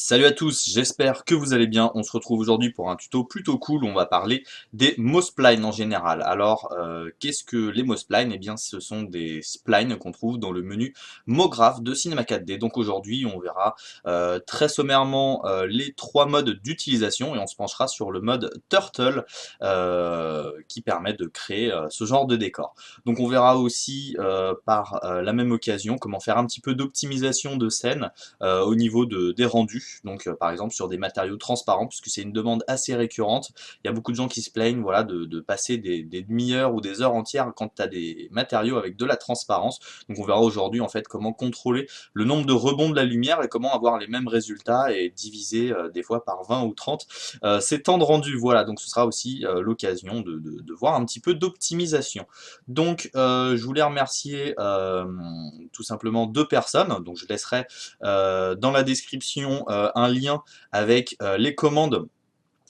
Salut à tous, j'espère que vous allez bien. On se retrouve aujourd'hui pour un tuto plutôt cool. On va parler des mots splines en général. Alors, qu'est-ce que les mots splines? Eh bien, ce sont des splines qu'on trouve dans le menu mots graphes de Cinema 4D. Donc aujourd'hui, on verra très sommairement les trois modes d'utilisation et on se penchera sur le mode Turtle qui permet de créer ce genre de décor. Donc on verra aussi par la même occasion comment faire un petit peu d'optimisation de scène au niveau des rendus, donc par exemple sur des matériaux transparents, puisque c'est une demande assez récurrente. Il y a beaucoup de gens qui se plaignent voilà, de passer des demi-heures ou des heures entières quand tu as des matériaux avec de la transparence. Donc on verra aujourd'hui en fait comment contrôler le nombre de rebonds de la lumière et comment avoir les mêmes résultats et diviser des fois par 20 ou 30 ces temps de rendu. Voilà, donc ce sera aussi l'occasion de voir un petit peu d'optimisation. Donc je voulais remercier tout simplement deux personnes, donc je laisserai dans la description un lien avec les commandes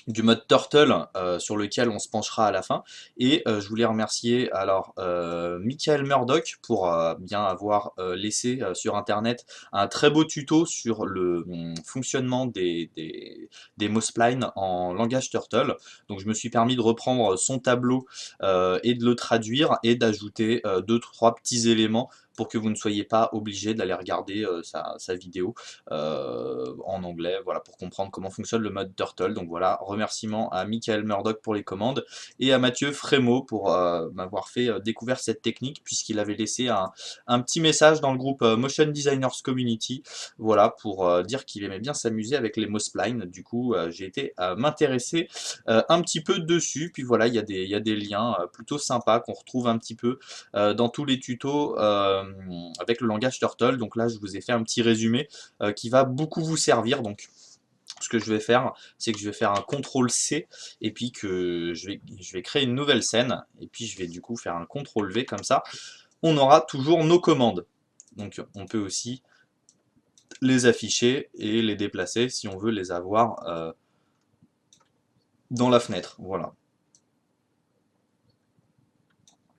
du mode Turtle sur lequel on se penchera à la fin. Et je voulais remercier alors Michael Murdoch pour bien avoir laissé sur internet un très beau tuto sur le fonctionnement des mots splines en langage Turtle. Donc je me suis permis de reprendre son tableau et de le traduire et d'ajouter deux trois petits éléments pour que vous ne soyez pas obligé d'aller regarder sa vidéo en anglais, voilà, pour comprendre comment fonctionne le mode Turtle. Donc voilà, remerciements à Michael Murdoch pour les commandes et à Mathieu Frémaux pour m'avoir fait découvrir cette technique, puisqu'il avait laissé un petit message dans le groupe Motion Designers Community, voilà, pour dire qu'il aimait bien s'amuser avec les mots splines. Du coup, j'ai été m'intéresser un petit peu dessus, puis voilà, il y a des liens plutôt sympas qu'on retrouve un petit peu dans tous les tutos avec le langage Turtle. Donc là, je vous ai fait un petit résumé qui va beaucoup vous servir. Donc ce que je vais faire, c'est que je vais faire un CTRL-C et puis que je vais créer une nouvelle scène et puis je vais du coup faire un CTRL-V comme ça. On aura toujours nos commandes. Donc on peut aussi les afficher et les déplacer si on veut les avoir dans la fenêtre. Voilà.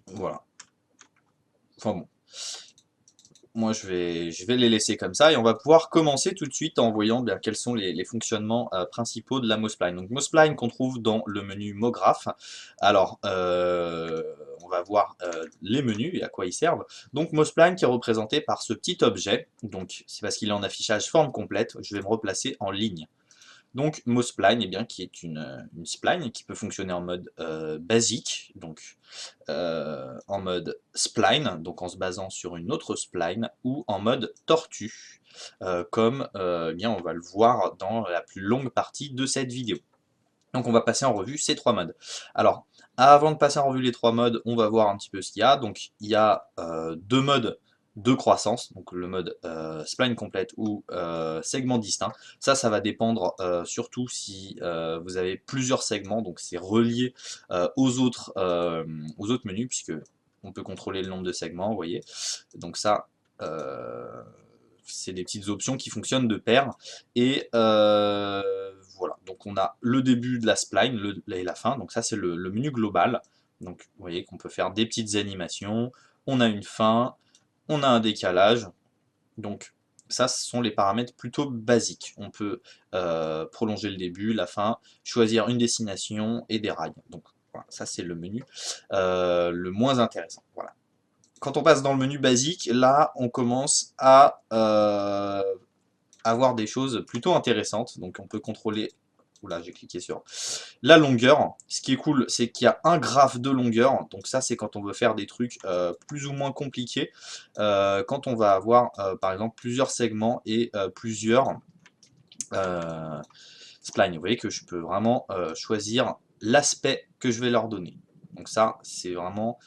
Voilà. Enfin bon. Moi, je vais les laisser comme ça et on va pouvoir commencer tout de suite en voyant bien quels sont les fonctionnements principaux de la Mospline. Donc Mospline qu'on trouve dans le menu MoGraph. Alors, on va voir les menus et à quoi ils servent. Donc Mospline qui est représenté par ce petit objet. Donc c'est parce qu'il est en affichage forme complète. Je vais me replacer en ligne. Donc MoSpline, eh bien, qui est une spline qui peut fonctionner en mode basique, donc en mode spline, donc en se basant sur une autre spline, ou en mode tortue, comme eh bien, on va le voir dans la plus longue partie de cette vidéo. Donc on va passer en revue ces trois modes. Alors, avant de passer en revue les trois modes, on va voir un petit peu ce qu'il y a. Donc il y a deux modes de croissance, donc le mode spline complète ou segment distinct. Ça va dépendre surtout si vous avez plusieurs segments, donc c'est relié aux autres menus, puisque on peut contrôler le nombre de segments, vous voyez. Donc ça, c'est des petites options qui fonctionnent de pair. Et voilà, donc on a le début de la spline et la fin, donc ça c'est le menu global. Donc vous voyez qu'on peut faire des petites animations, on a une fin, on a un décalage, donc ça ce sont les paramètres plutôt basiques. On peut prolonger le début, la fin, choisir une destination et des rails. Donc voilà, ça c'est le menu le moins intéressant. Voilà. Quand on passe dans le menu basique, là on commence à avoir des choses plutôt intéressantes. Donc on peut contrôler, oula j'ai cliqué sur la longueur. Ce qui est cool, c'est qu'il y a un graphe de longueur. Donc ça c'est quand on veut faire des trucs plus ou moins compliqués. Quand on va avoir par exemple plusieurs segments et plusieurs splines. Vous voyez que je peux vraiment choisir l'aspect que je vais leur donner. Donc ça c'est vraiment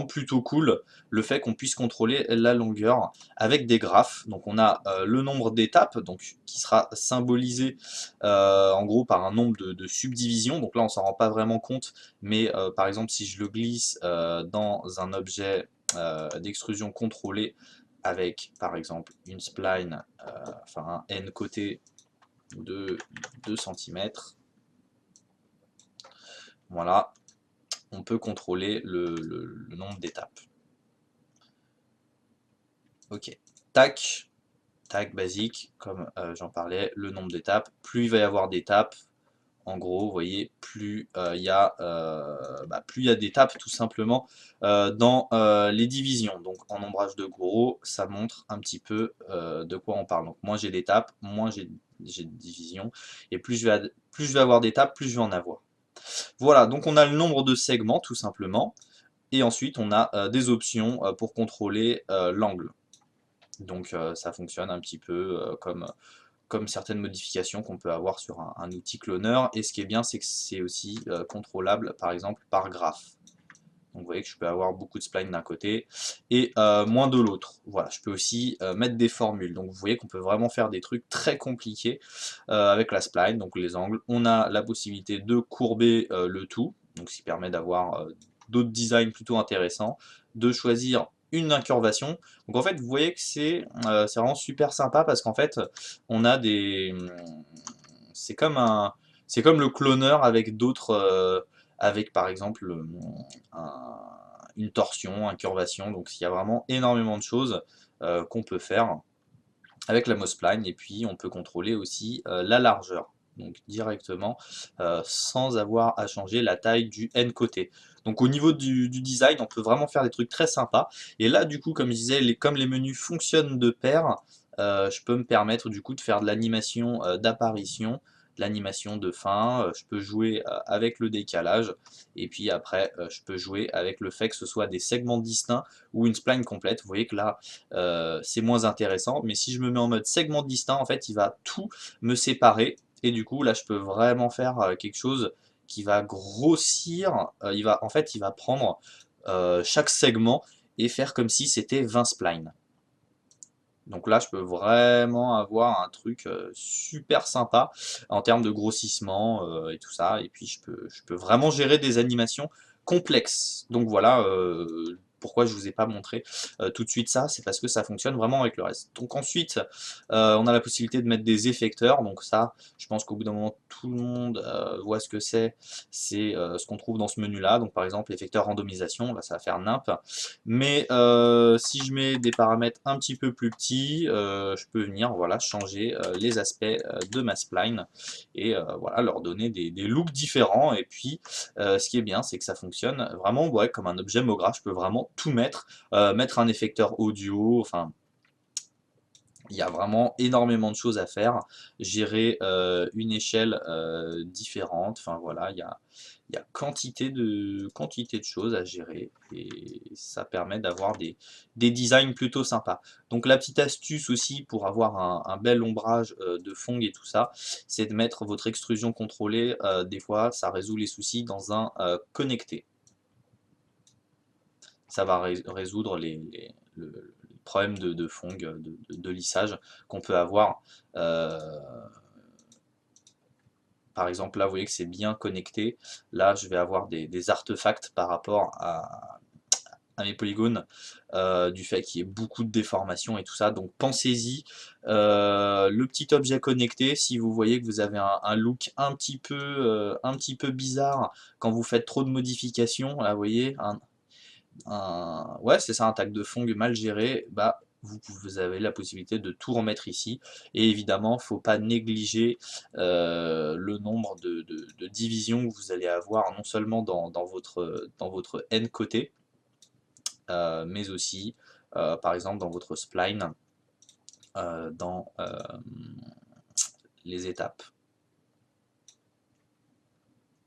plutôt cool le fait qu'on puisse contrôler la longueur avec des graphes. Donc on a le nombre d'étapes, donc qui sera symbolisé en gros par un nombre de subdivisions. Donc là on s'en rend pas vraiment compte, mais par exemple si je le glisse dans un objet d'extrusion contrôlée avec par exemple une spline, enfin un n côté de 2 cm, voilà, on peut contrôler le nombre d'étapes. Ok, tac. tac, basique, comme j'en parlais, le nombre d'étapes. Plus il va y avoir d'étapes, en gros, vous voyez, plus il y a d'étapes tout simplement dans les divisions. Donc en nombrage de gros, ça montre un petit peu de quoi on parle. Donc moins j'ai d'étapes, moins j'ai de divisions, et plus je vais avoir d'étapes, plus je vais en avoir. Voilà, donc on a le nombre de segments tout simplement, et ensuite on a des options pour contrôler l'angle. Donc ça fonctionne un petit peu comme certaines modifications qu'on peut avoir sur un outil cloneur. Et ce qui est bien, c'est que c'est aussi contrôlable, par exemple, par graphe. Donc vous voyez que je peux avoir beaucoup de splines d'un côté et moins de l'autre. Voilà, je peux aussi mettre des formules. Donc vous voyez qu'on peut vraiment faire des trucs très compliqués avec la spline, donc les angles. On a la possibilité de courber le tout, donc ce qui permet d'avoir d'autres designs plutôt intéressants, de choisir une incurvation. Donc en fait, vous voyez que c'est vraiment super sympa parce qu'en fait, on a des... C'est comme c'est comme le cloneur avec d'autres... avec par exemple une torsion, incurvation. Donc il y a vraiment énormément de choses qu'on peut faire avec la Mospline, et puis on peut contrôler aussi la largeur, donc directement sans avoir à changer la taille du N côté. Donc au niveau du design, on peut vraiment faire des trucs très sympas. Et là du coup, comme je disais, comme les menus fonctionnent de pair, je peux me permettre du coup de faire de l'animation d'apparition, de l'animation de fin, je peux jouer avec le décalage, et puis après je peux jouer avec le fait que ce soit des segments distincts ou une spline complète. Vous voyez que là c'est moins intéressant, mais si je me mets en mode segment distinct, en fait il va tout me séparer, et du coup là je peux vraiment faire quelque chose qui va grossir, en fait il va prendre chaque segment et faire comme si c'était 20 splines. Donc là, je peux vraiment avoir un truc super sympa en termes de grossissement et tout ça. Et puis, je peux vraiment gérer des animations complexes. Donc voilà pourquoi je vous ai pas montré tout de suite ça. C'est parce que ça fonctionne vraiment avec le reste. Donc ensuite, on a la possibilité de mettre des effecteurs. Donc ça, je pense qu'au bout d'un moment, tout le monde voit ce que c'est. C'est ce qu'on trouve dans ce menu-là. Donc par exemple, l'effecteur randomisation, là, ça va faire nimp. Mais si je mets des paramètres un petit peu plus petits, je peux venir voilà, changer les aspects de ma spline et voilà, leur donner des looks différents. Et puis ce qui est bien, c'est que ça fonctionne vraiment ouais, comme un objet MoGraph. Je peux vraiment tout mettre, mettre un effecteur audio, enfin il y a vraiment énormément de choses à faire, gérer une échelle différente, enfin voilà, il y a quantité de choses à gérer, et ça permet d'avoir des designs plutôt sympas. Donc la petite astuce aussi pour avoir un bel ombrage de fond et tout ça, c'est de mettre votre extrusion contrôlée, des fois ça résout les soucis dans un connecté. Ça va résoudre le problème de fong, de lissage qu'on peut avoir. Par exemple, là, vous voyez que c'est bien connecté. Là, je vais avoir des artefacts par rapport à mes polygones, du fait qu'il y ait beaucoup de déformations et tout ça. Donc pensez-y. Le petit objet connecté, si vous voyez que vous avez un look un petit peu bizarre quand vous faites trop de modifications, là, vous voyez, ouais, c'est ça, un tag de fong mal géré, bah, vous avez la possibilité de tout remettre ici. Et évidemment, faut pas négliger le nombre de divisions que vous allez avoir, non seulement dans votre n côté, mais aussi, par exemple, dans votre spline, dans les étapes.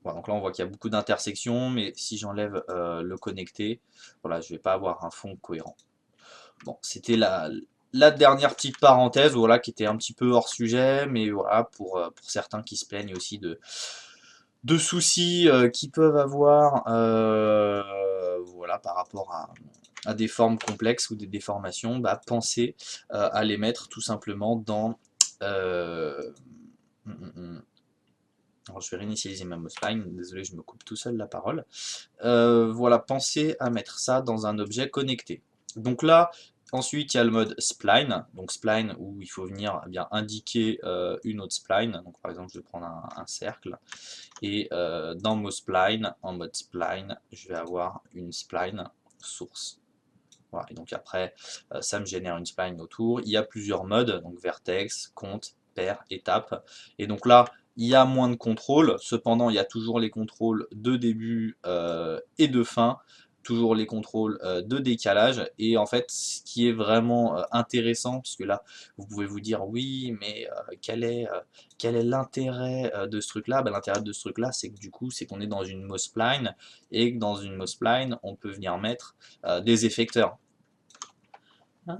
Voilà, donc là, on voit qu'il y a beaucoup d'intersections, mais si j'enlève le connecté, voilà, je vais pas avoir un fond cohérent. Bon, c'était la dernière petite parenthèse, voilà, qui était un petit peu hors sujet, mais voilà, pour certains qui se plaignent aussi de soucis qu'ils peuvent avoir voilà, par rapport à des formes complexes ou des déformations, bah, pensez à les mettre tout simplement dans... Alors, je vais réinitialiser ma mouse-line, désolé, je me coupe tout seul la parole. Voilà, pensez à mettre ça dans un objet connecté. Donc là, ensuite, il y a le mode spline. Donc spline où il faut venir eh bien indiquer une autre spline. Donc par exemple, je vais prendre un cercle. Et dans mon spline, en mode spline, je vais avoir une spline source. Voilà, et donc après, ça me génère une spline autour. Il y a plusieurs modes, donc vertex, compte, paire, étape. Et donc là, il y a moins de contrôle. Cependant, il y a toujours les contrôles de début et de fin. Toujours les contrôles de décalage. Et en fait, ce qui est vraiment intéressant, puisque là, vous pouvez vous dire, oui, mais quel est l'intérêt de ce truc-là? Ben, l'intérêt de ce truc-là, c'est que du coup, c'est qu'on est dans une Mospline. Et que dans une Mospline, on peut venir mettre des effecteurs. Ah,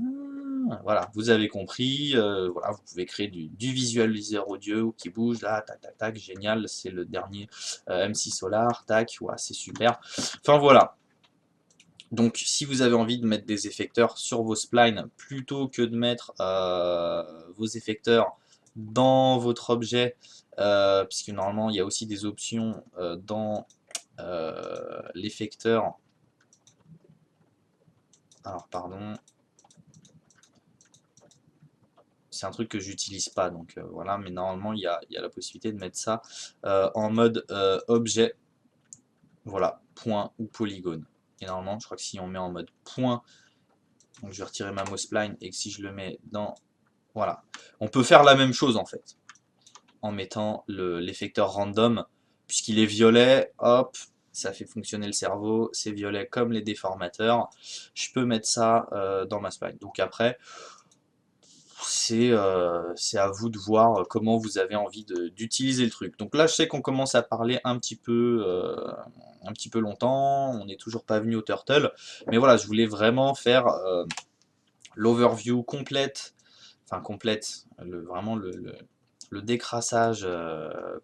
voilà, vous avez compris, voilà, vous pouvez créer du visualiseur audio qui bouge, là, tac, tac, tac, génial, c'est le dernier MC Solar, tac, ouais, c'est super. Enfin voilà, donc si vous avez envie de mettre des effecteurs sur vos splines, plutôt que de mettre vos effecteurs dans votre objet, puisque normalement il y a aussi des options dans l'effecteur, alors pardon, c'est un truc que j'utilise pas, donc voilà, mais normalement il y a la possibilité de mettre ça en mode objet, voilà, point ou polygone. Et normalement, je crois que si on met en mode point, donc je vais retirer ma mouse-spline, et que si je le mets dans, voilà, on peut faire la même chose en fait, en mettant l'effecteur random, puisqu'il est violet, hop, ça fait fonctionner le cerveau, c'est violet comme les déformateurs, je peux mettre ça dans ma spline. Donc après, c'est à vous de voir comment vous avez envie d'utiliser le truc. Donc là, je sais qu'on commence à parler un petit peu longtemps, on n'est toujours pas venu au turtle, mais voilà, je voulais vraiment faire l'overview complète, enfin complète, vraiment le décrassage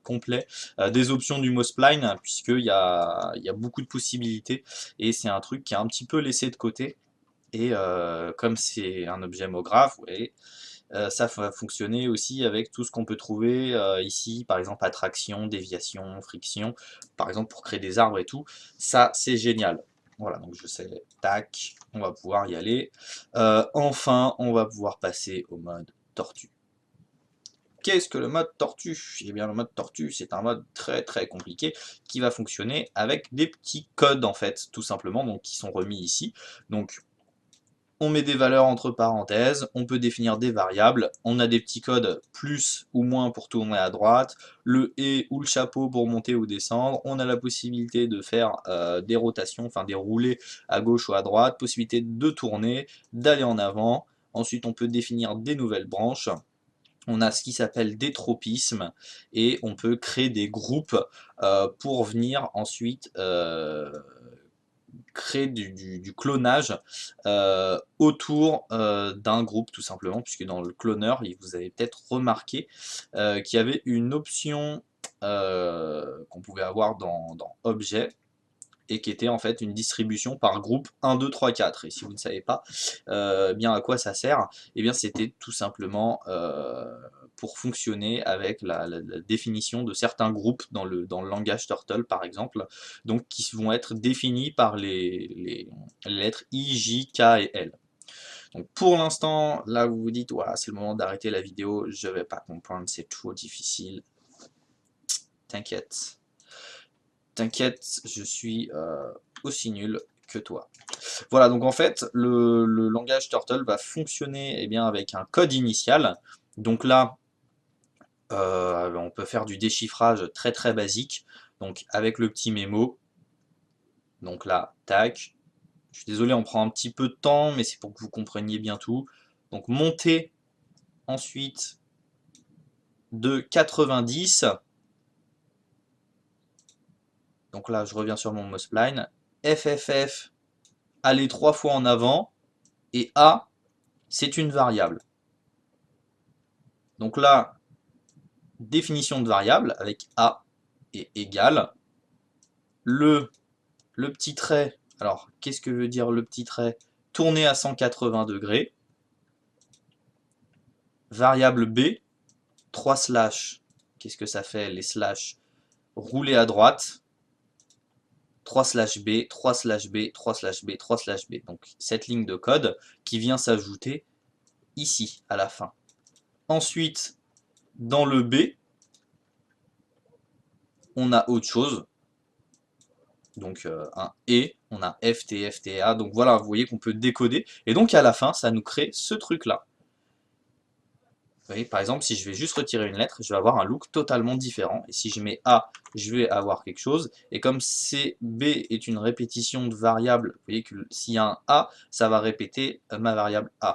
complet des options du Mospline, puisqu'il y a beaucoup de possibilités, et c'est un truc qui est un petit peu laissé de côté, et comme c'est un objet MoGraph, vous voyez, ça va fonctionner aussi avec tout ce qu'on peut trouver ici, par exemple attraction, déviation, friction, par exemple pour créer des arbres et tout. Ça, c'est génial. Voilà, donc je sais, tac, on va pouvoir y aller. Enfin, on va pouvoir passer au mode tortue. Qu'est-ce que le mode tortue? Eh bien, le mode tortue, c'est un mode très très compliqué qui va fonctionner avec des petits codes en fait, tout simplement, donc qui sont remis ici. Donc, on met des valeurs entre parenthèses, on peut définir des variables, on a des petits codes plus ou moins pour tourner à droite, le et ou le chapeau pour monter ou descendre, on a la possibilité de faire des rotations, enfin des roulés à gauche ou à droite, possibilité de tourner, d'aller en avant, ensuite on peut définir des nouvelles branches, on a ce qui s'appelle des tropismes, et on peut créer des groupes pour venir ensuite créer du clonage autour d'un groupe tout simplement, puisque dans le cloneur, vous avez peut-être remarqué qu'il y avait une option qu'on pouvait avoir dans Objet, et qui était en fait une distribution par groupe 1, 2, 3, 4. Et si vous ne savez pas bien à quoi ça sert, et bien c'était tout simplement pour fonctionner avec la définition de certains groupes dans le langage Turtle par exemple, donc qui vont être définis par les lettres I, J, K et L. Donc pour l'instant, là vous vous dites, voilà, c'est le moment d'arrêter la vidéo, je vais pas comprendre, c'est trop difficile. T'inquiète. T'inquiète, je suis aussi nul que toi. Voilà, donc en fait, le langage Turtle va fonctionner bien, avec un code initial. Donc là, on peut faire du déchiffrage très très basique. Donc avec le petit mémo. Donc là, tac. Je suis désolé, on prend un petit peu de temps, mais c'est pour que vous compreniez bien tout. Donc monter ensuite de 90. Donc là, je reviens sur mon mousepline. FFF, aller 3 fois en avant. Et A, c'est une variable. Donc là, définition de variable avec A est égal. Le petit trait, alors qu'est-ce que veut dire le petit trait? Tourner à 180 degrés. Variable B, 3 slash, qu'est-ce que ça fait les slash? Rouler à droite. 3 slash B, 3 slash B, 3 slash B, 3 slash B. Donc cette ligne de code qui vient s'ajouter ici à la fin. Ensuite, dans le B, on a autre chose. Donc un et, on a FT, FTA, donc voilà, vous voyez qu'on peut décoder, et donc à la fin, ça nous crée ce truc-là. Vous voyez, par exemple, si je vais juste retirer une lettre, je vais avoir un look totalement différent. Et si je mets A, je vais avoir quelque chose. Et comme B est une répétition de variables, vous voyez que s'il y a un A, ça va répéter ma variable A.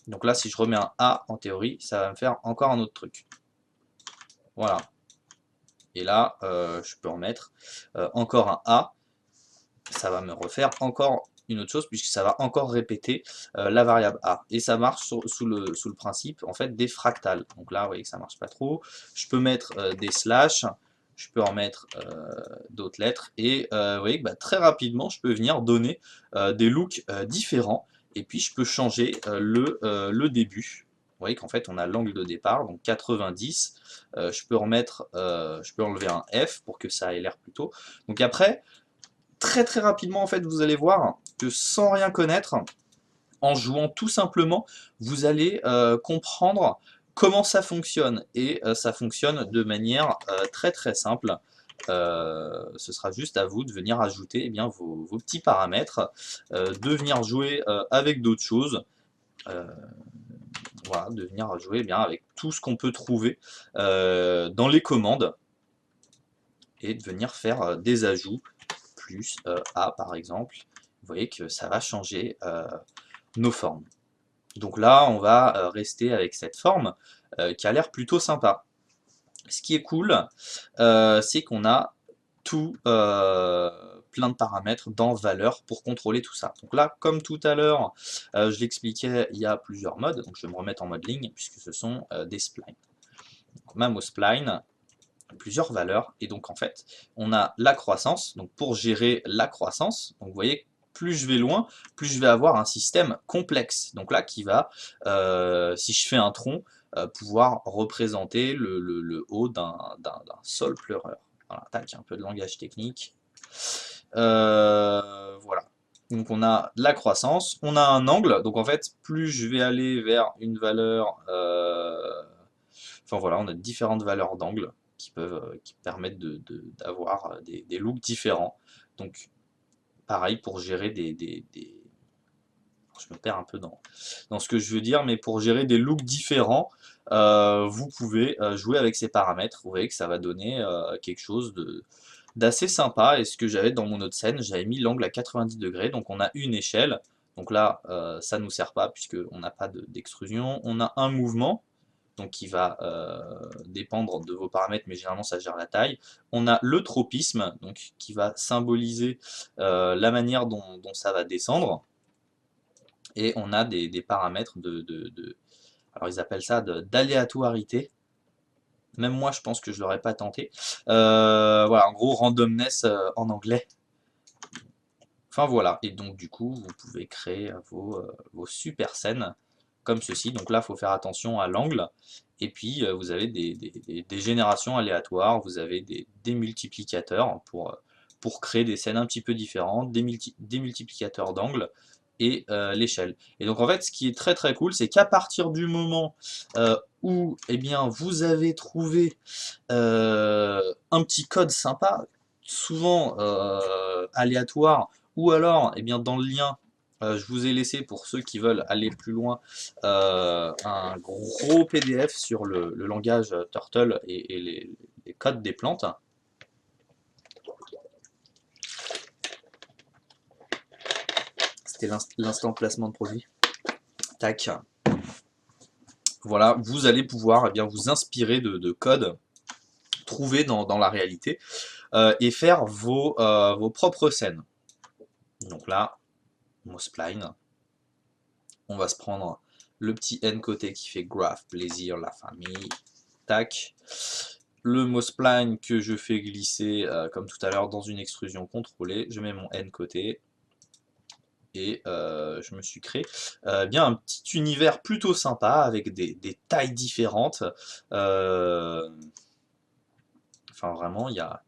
Donc là, si je remets un A, en théorie, ça va me faire encore un autre truc. Voilà. Et là, je peux remettre encore un A. Ça va me refaire encore une autre chose puisque ça va encore répéter la variable A. Et ça marche sous le principe en fait des fractales. Donc là, vous voyez que ça marche pas trop. Je peux mettre des slash, je peux en mettre d'autres lettres et vous voyez que très rapidement, je peux venir donner des looks différents et puis je peux changer le début. Vous voyez qu'en fait on a l'angle de départ, donc 90. Je peux je peux enlever un F pour que ça ait l'air plus tôt. Donc après, très rapidement en fait vous allez voir que sans rien connaître, en jouant tout simplement, vous allez comprendre comment ça fonctionne, et ça fonctionne de manière très simple. Ce sera juste à vous de venir ajouter vos petits paramètres, de venir jouer avec d'autres choses, voilà, de venir jouer avec tout ce qu'on peut trouver dans les commandes, et de venir faire des ajouts, plus A par exemple. Vous voyez que ça va changer nos formes. Donc là, on va rester avec cette forme qui a l'air plutôt sympa. Ce qui est cool, c'est qu'on a tout plein de paramètres dans valeur pour contrôler tout ça. Donc là, comme tout à l'heure, je l'expliquais, il y a plusieurs modes. Donc je vais me remettre en mode ligne puisque ce sont des splines. Donc, ma spline, plusieurs valeurs, et donc en fait on a la croissance. Donc pour gérer la croissance, donc vous voyez, plus je vais loin, plus je vais avoir un système complexe, donc là qui va, si je fais un tronc, pouvoir représenter le haut d'un sol pleureur. Voilà, tac, un peu de langage technique. Voilà. Donc on a la croissance, on a un angle, donc en fait plus je vais aller vers une valeur, enfin voilà, on a différentes valeurs d'angle qui permettent d'avoir des looks différents. Donc pareil pour gérer je me perds un peu dans ce que je veux dire, mais pour gérer des looks différents, vous pouvez jouer avec ces paramètres. Vous voyez que ça va donner quelque chose d'assez sympa. Et ce que j'avais dans mon autre scène, j'avais mis l'angle à 90 degrés, donc on a une échelle. Donc là, ça ne nous sert pas puisqu'on n'a pas d'extrusion. On a un mouvement, donc qui va dépendre de vos paramètres, mais généralement ça gère la taille. On a le tropisme, donc qui va symboliser la manière dont ça va descendre. Et on a des paramètres alors ils appellent ça d'aléatorité. Même moi, je pense que je ne l'aurais pas tenté. Voilà, en gros, randomness en anglais. Enfin voilà, et donc du coup, vous pouvez créer vos super scènes comme ceci. Donc là, il faut faire attention à l'angle. Et puis, vous avez des générations aléatoires, vous avez des multiplicateurs pour créer des scènes un petit peu différentes, des multiplicateurs d'angle et l'échelle. Et donc en fait, ce qui est très cool, c'est qu'à partir du moment où vous avez trouvé un petit code sympa, souvent aléatoire, ou alors dans le lien, je vous ai laissé, pour ceux qui veulent aller plus loin, un gros PDF sur le langage Turtle et les codes des plantes. C'était l'instant placement de produit. Tac. Voilà, vous allez pouvoir vous inspirer de codes trouvés dans la réalité et faire vos propres scènes. Donc là, mon spline, on va se prendre le petit N côté qui fait graph, plaisir, la famille, tac. Le mot spline que je fais glisser comme tout à l'heure dans une extrusion contrôlée, je mets mon N côté et je me suis créé un petit univers plutôt sympa avec des tailles différentes. Enfin vraiment, il y a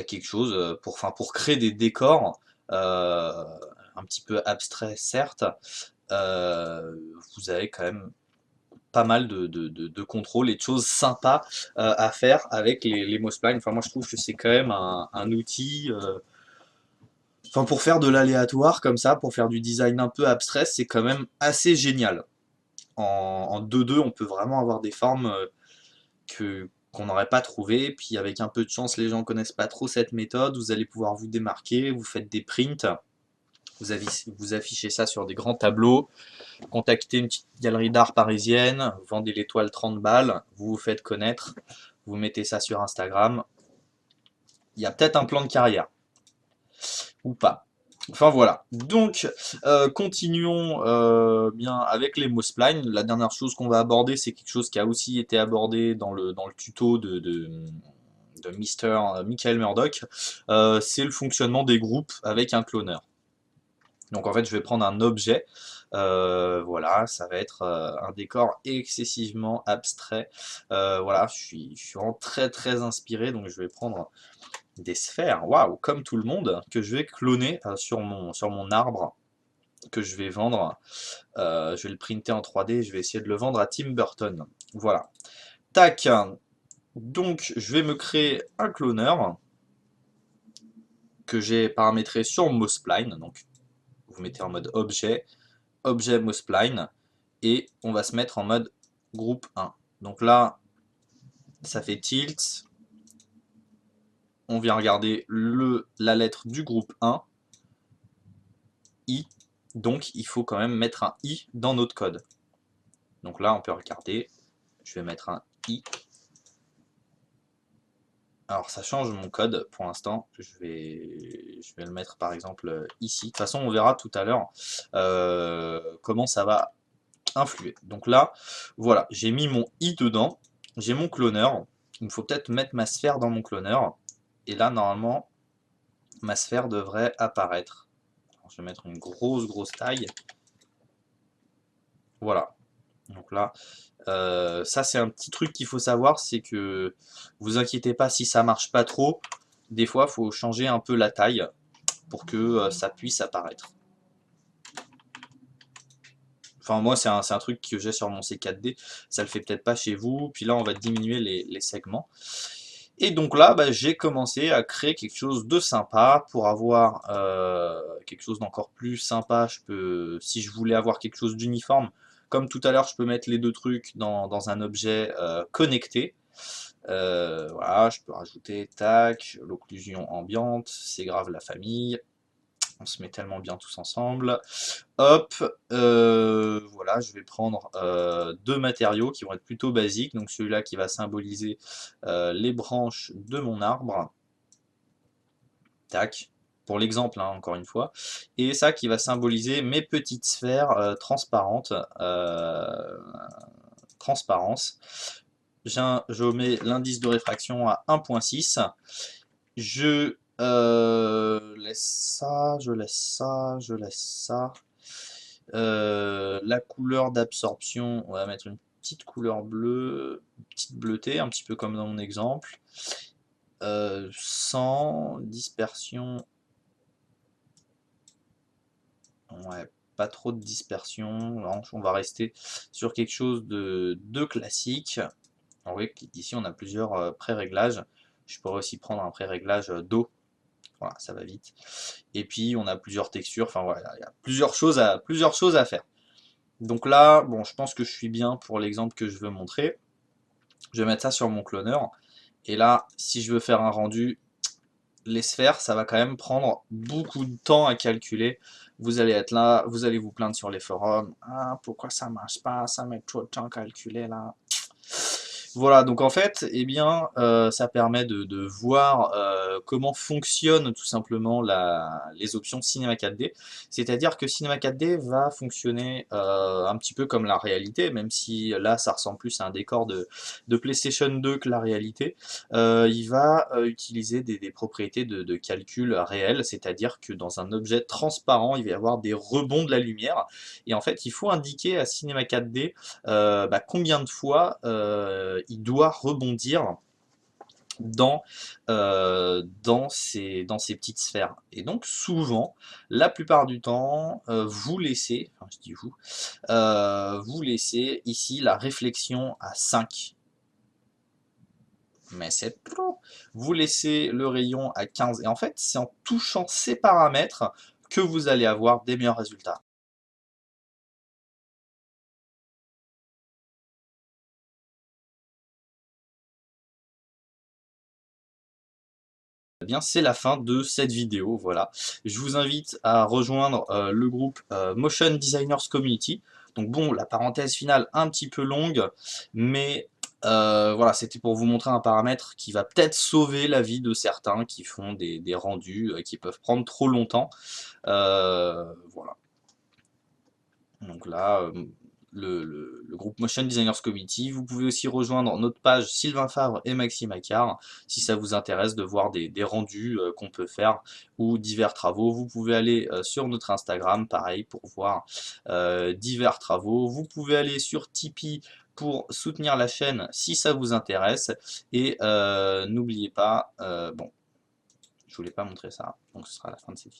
quelque chose pour créer des décors un petit peu abstraits certes. Vous avez quand même pas mal de contrôles et de choses sympas à faire avec les Mospline. Enfin moi je trouve que c'est quand même un outil Enfin, pour faire de l'aléatoire comme ça, pour faire du design un peu abstrait, c'est quand même assez génial. En 2-2, on peut vraiment avoir des formes qu'on n'aurait pas trouvées. Puis avec un peu de chance, les gens connaissent pas trop cette méthode. Vous allez pouvoir vous démarquer, vous faites des prints, vous affichez ça sur des grands tableaux, contactez une petite galerie d'art parisienne, vendez l'étoile 30 balles, vous vous faites connaître, vous mettez ça sur Instagram. Il y a peut-être un plan de carrière, ou pas. Enfin voilà, donc continuons bien avec les Mospline. La dernière chose qu'on va aborder, c'est quelque chose qui a aussi été abordé dans le tuto de Mister Michael Murdoch, c'est le fonctionnement des groupes avec un cloneur. Donc en fait, je vais prendre un objet, voilà, ça va être un décor excessivement abstrait. Voilà, je suis vraiment très très inspiré, donc je vais prendre des sphères, waouh, comme tout le monde, que je vais cloner sur mon arbre, que je vais vendre. Je vais le printer en 3D, je vais essayer de le vendre à Tim Burton. Voilà. Tac. Donc, je vais me créer un cloneur que j'ai paramétré sur Mospline. Donc, vous mettez en mode objet, objet Mospline, et on va se mettre en mode groupe 1. Donc là, ça fait tilt. On vient regarder la lettre du groupe 1, I. Donc, il faut quand même mettre un I dans notre code. Donc là, on peut regarder. Je vais mettre un I. Alors, ça change mon code pour l'instant. Je vais le mettre par exemple ici. De toute façon, on verra tout à l'heure comment ça va influer. Donc là, voilà, j'ai mis mon I dedans. J'ai mon cloneur. Il me faut peut-être mettre ma sphère dans mon cloneur. Et là, normalement, ma sphère devrait apparaître. Alors, je vais mettre une grosse taille. Voilà. Donc là, ça c'est un petit truc qu'il faut savoir, c'est que vous inquiétez pas si ça marche pas trop. Des fois, il faut changer un peu la taille pour que ça puisse apparaître. Enfin, moi, c'est un truc que j'ai sur mon C4D. Ça le fait peut-être pas chez vous. Puis là, on va diminuer les segments. Et donc là, bah, j'ai commencé à créer quelque chose de sympa pour avoir quelque chose d'encore plus sympa. Si je voulais avoir quelque chose d'uniforme, comme tout à l'heure, je peux mettre les deux trucs dans un objet connecté. Voilà, je peux rajouter, tac, l'occlusion ambiante, c'est grave la famille. On se met tellement bien tous ensemble. Hop, voilà, je vais prendre deux matériaux qui vont être plutôt basiques. Donc celui-là qui va symboliser les branches de mon arbre. Tac, pour l'exemple, hein, encore une fois. Et ça qui va symboliser mes petites sphères transparentes. Transparence. Je mets l'indice de réfraction à 1.6. Je laisse ça, je laisse ça, je laisse ça. La couleur d'absorption, on va mettre une petite couleur bleue, une petite bleutée, un petit peu comme dans mon exemple. Sans dispersion, ouais, pas trop de dispersion. Non, on va rester sur quelque chose de classique. Vous voyez qu'ici on a plusieurs pré-réglages. Je pourrais aussi prendre un pré-réglage d'eau. Voilà, ça va vite. Et puis on a plusieurs textures. Enfin voilà, il y a plusieurs choses à faire. Donc là, bon, je pense que je suis bien pour l'exemple que je veux montrer. Je vais mettre ça sur mon cloneur. Et là, si je veux faire un rendu, les sphères, ça va quand même prendre beaucoup de temps à calculer. Vous allez être là, vous allez vous plaindre sur les forums. Ah, pourquoi ça marche pas? Ça met trop de temps à calculer là. Voilà, donc en fait, eh bien, ça permet de voir comment fonctionnent tout simplement les options Cinema 4D. C'est-à-dire que Cinema 4D va fonctionner un petit peu comme la réalité, même si là, ça ressemble plus à un décor de PlayStation 2 que la réalité. Il va utiliser des propriétés de calcul réel, c'est-à-dire que dans un objet transparent, il va y avoir des rebonds de la lumière. Et en fait, il faut indiquer à Cinema 4D bah, combien de fois il doit rebondir dans ces petites sphères. Et donc souvent, la plupart du temps, vous laissez, enfin je dis vous laissez ici la réflexion à 5. mais c'est pro. Vous laissez le rayon à 15 et en fait, c'est en touchant ces paramètres que vous allez avoir des meilleurs résultats. Eh bien, c'est la fin de cette vidéo, voilà. Je vous invite à rejoindre le groupe Motion Designers Community. Donc bon, la parenthèse finale un petit peu longue, mais voilà, c'était pour vous montrer un paramètre qui va peut-être sauver la vie de certains qui font des rendus qui peuvent prendre trop longtemps. Voilà. Donc là, le groupe Motion Designers Committee. Vous pouvez aussi rejoindre notre page Sylvain Favre et Maxime Accard si ça vous intéresse de voir des rendus qu'on peut faire ou divers travaux. Vous pouvez aller sur notre Instagram, pareil, pour voir divers travaux. Vous pouvez aller sur Tipeee pour soutenir la chaîne si ça vous intéresse. Et n'oubliez pas, bon, je voulais pas montrer ça, donc ce sera la fin de cette vidéo.